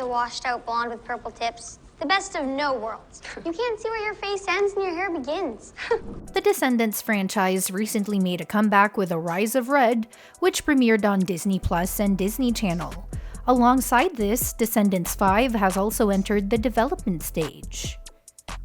the washed-out blonde with purple tips. The best of no worlds. You can't see where your face ends and your hair begins. The Descendants franchise recently made a comeback with A Rise of Red, which premiered on Disney Plus and Disney Channel. Alongside this, Descendants 5 has also entered the development stage.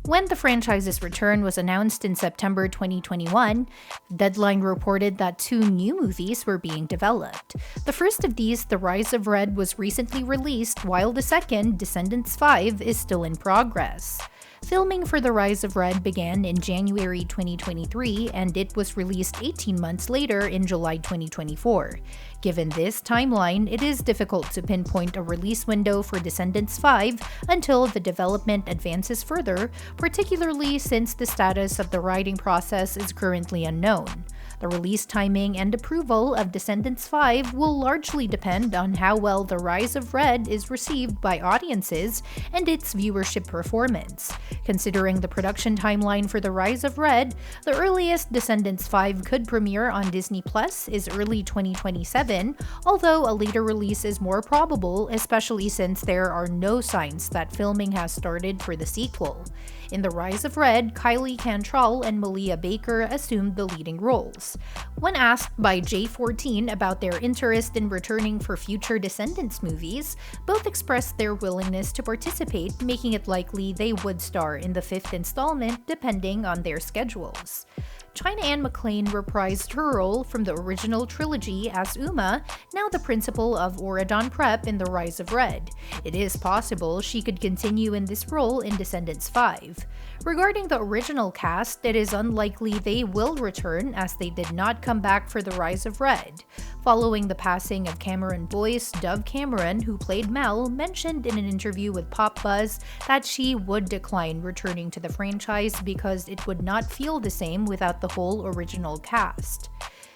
When the franchise's return was announced in September 2021, Deadline reported that 2 new movies were being developed. The first of these, The Rise of Red, was recently released, while the second, Descendants 5, is still in progress. Filming for The Rise of Red began in January 2023, and it was released 18 months later in July 2024. Given this timeline, it is difficult to pinpoint a release window for Descendants 5 until the development advances further, particularly since the status of the writing process is currently unknown. The release timing and approval of Descendants 5 will largely depend on how well The Rise of Red is received by audiences and its viewership performance. Considering the production timeline for The Rise of Red, the earliest Descendants 5 could premiere on Disney Plus is early 2027, although a later release is more probable, especially since there are no signs that filming has started for the sequel. In The Rise of Red, Kylie Cantrell and Malia Baker assumed the leading roles. When asked by J14 about their interest in returning for future Descendants movies, both expressed their willingness to participate, making it likely they would star in the 5th installment depending on their schedules. Anne McClain reprised her role from the original trilogy as Uma, now the principal of Auradon Prep in The Rise of Red. It is possible she could continue in this role in Descendants 5. Regarding the original cast, it is unlikely they will return as they did not come back for The Rise of Red. Following the passing of Cameron Boyce, Dove Cameron, who played Mel, mentioned in an interview with Pop Buzz that she would decline returning to the franchise because it would not feel the same without the whole original cast.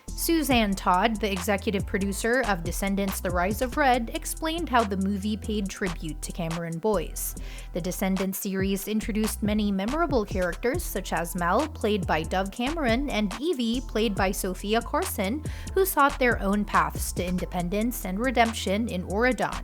Suzanne Todd, the executive producer of Descendants: The Rise of Red, explained how the movie paid tribute to Cameron Boyce. The Descendants series introduced many memorable characters such as Mel, played by Dove Cameron, and Evie, played by Sofia Carson, who sought their own paths to independence and redemption in Auradon.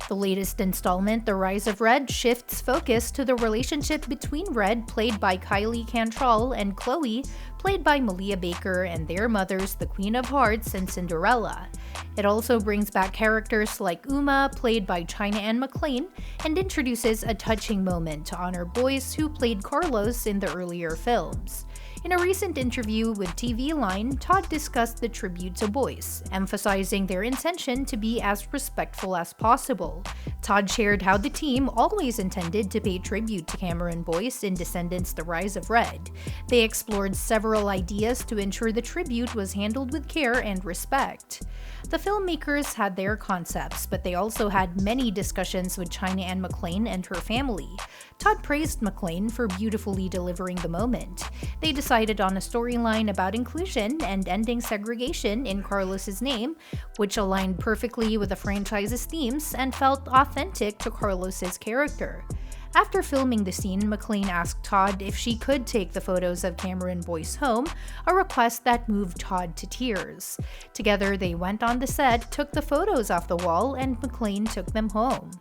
The latest installment, The Rise of Red, shifts focus to the relationship between Red, played by Kylie Cantrell, and Chloe, played by Malia Baker, and their mothers, the Queen of Hearts and Cinderella. It also brings back characters like Uma, played by Anne McClain, and introduces a touching moment to honor Boyce, who played Carlos in the earlier films. In a recent interview with TV Line, Todd discussed the tribute to Boyce, emphasizing their intention to be as respectful as possible. Todd shared how the team always intended to pay tribute to Cameron Boyce in Descendants: The Rise of Red. They explored several ideas to ensure the tribute was handled with care and respect. The filmmakers had their concepts, but they also had many discussions with Anne McClain and her family. Todd praised McClain for beautifully delivering the moment. They decided on a storyline about inclusion and ending segregation in Carlos's name, which aligned perfectly with the franchise's themes and felt authentic to Carlos's character. After filming the scene, McClain asked Todd if she could take the photos of Cameron Boyce home, a request that moved Todd to tears. Together, they went on the set, took the photos off the wall, and McClain took them home.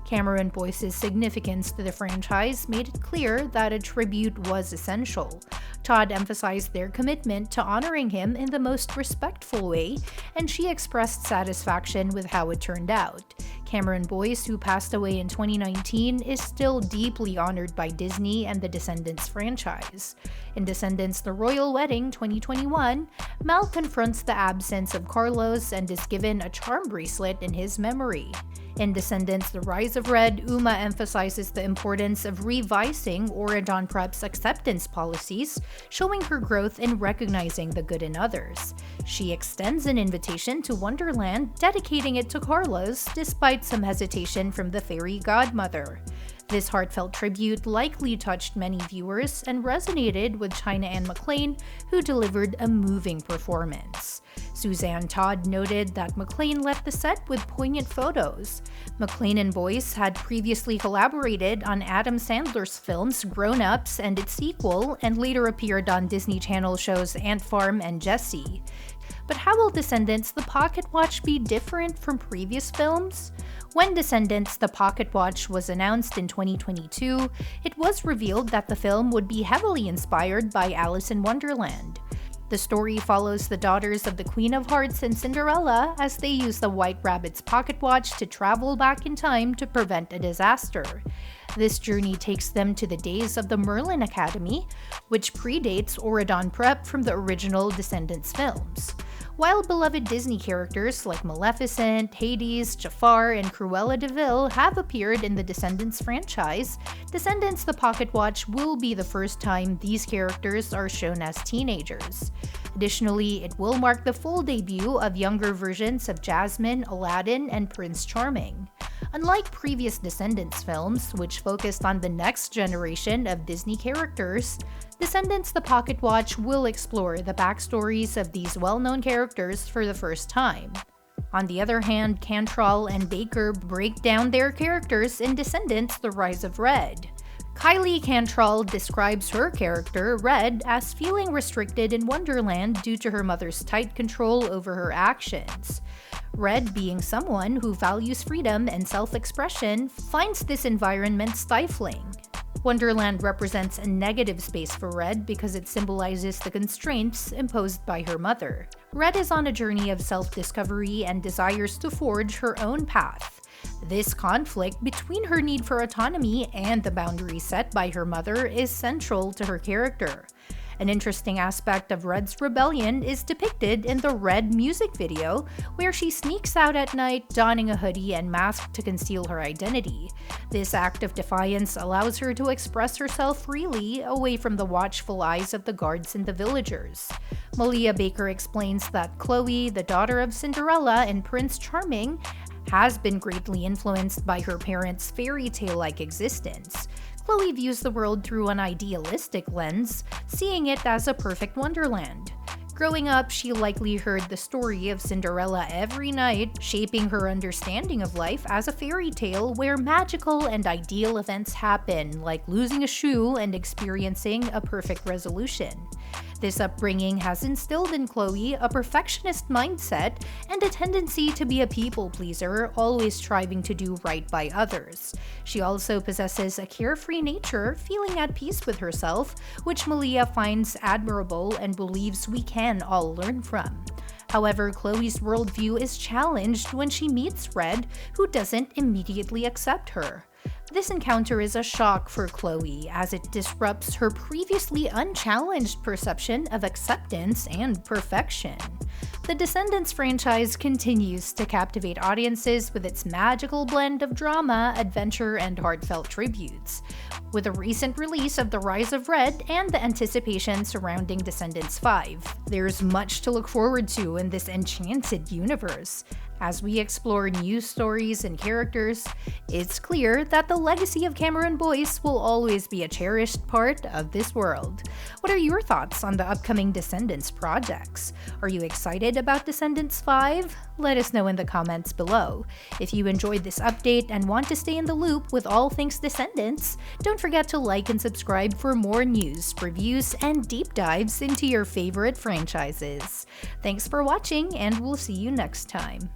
Cameron Boyce's significance to the franchise made it clear that a tribute was essential. Todd emphasized their commitment to honoring him in the most respectful way, and she expressed satisfaction with how it turned out. Cameron Boyce, who passed away in 2019, is still deeply honored by Disney and the Descendants franchise. In Descendants: The Royal Wedding 2021, Mel confronts the absence of Carlos and is given a charm bracelet in his memory. In Descendants: The Rise of Red, Uma emphasizes the importance of revising Auradon Prep's acceptance policies, showing her growth in recognizing the good in others. She extends an invitation to Wonderland, dedicating it to Carlos, despite some hesitation from the fairy godmother. This heartfelt tribute likely touched many viewers and resonated with Anne McClain, who delivered a moving performance. Suzanne Todd noted that McClain left the set with poignant photos. McClain and Boyce had previously collaborated on Adam Sandler's films Grown Ups and its sequel, and later appeared on Disney Channel shows Ant Farm and Jessie. But how will Descendants the Pocket Watch be different from previous films? When Descendants the Pocket Watch was announced in 2022, it was revealed that the film would be heavily inspired by Alice in Wonderland. The story follows the daughters of the Queen of Hearts and Cinderella as they use the White Rabbit's pocket watch to travel back in time to prevent a disaster. This journey takes them to the days of the Merlin Academy, which predates Auradon Prep from the original Descendants films. While beloved Disney characters like Maleficent, Hades, Jafar, and Cruella de Vil have appeared in the Descendants franchise, Descendants the Pocket Watch will be the first time these characters are shown as teenagers. Additionally, it will mark the full debut of younger versions of Jasmine, Aladdin, and Prince Charming. Unlike previous Descendants films, which focused on the next generation of Disney characters, Descendants the Pocket Watch will explore the backstories of these well-known characters for the first time. On the other hand, Cantrell and Baker break down their characters in Descendants the Rise of Red. Kylie Cantrell describes her character, Red, as feeling restricted in Wonderland due to her mother's tight control over her actions. Red, being someone who values freedom and self-expression, finds this environment stifling. Wonderland represents a negative space for Red because it symbolizes the constraints imposed by her mother. Red is on a journey of self-discovery and desires to forge her own path. This conflict between her need for autonomy and the boundaries set by her mother is central to her character. An interesting aspect of Red's rebellion is depicted in the Red music video, where she sneaks out at night donning a hoodie and mask to conceal her identity. This act of defiance allows her to express herself freely away from the watchful eyes of the guards and the villagers. Malia Baker explains that Chloe, the daughter of Cinderella and Prince Charming, has been greatly influenced by her parents' fairy tale-like existence. Chloe views the world through an idealistic lens, seeing it as a perfect wonderland. Growing up, she likely heard the story of Cinderella every night, shaping her understanding of life as a fairy tale where magical and ideal events happen, like losing a shoe and experiencing a perfect resolution. This upbringing has instilled in Chloe a perfectionist mindset and a tendency to be a people pleaser, always striving to do right by others. She also possesses a carefree nature, feeling at peace with herself, which Malia finds admirable and believes we can all learn from. However, Chloe's worldview is challenged when she meets Red, who doesn't immediately accept her. This encounter is a shock for Chloe, as it disrupts her previously unchallenged perception of acceptance and perfection. The Descendants franchise continues to captivate audiences with its magical blend of drama, adventure, and heartfelt tributes. With the recent release of The Rise of Red and the anticipation surrounding Descendants 5, there's much to look forward to in this enchanted universe. As we explore new stories and characters, it's clear that the legacy of Cameron Boyce will always be a cherished part of this world. What are your thoughts on the upcoming Descendants projects? Are you excited about Descendants 5? Let us know in the comments below. If you enjoyed this update and want to stay in the loop with all things Descendants, don't forget to like and subscribe for more news, reviews, and deep dives into your favorite franchises. Thanks for watching, and we'll see you next time.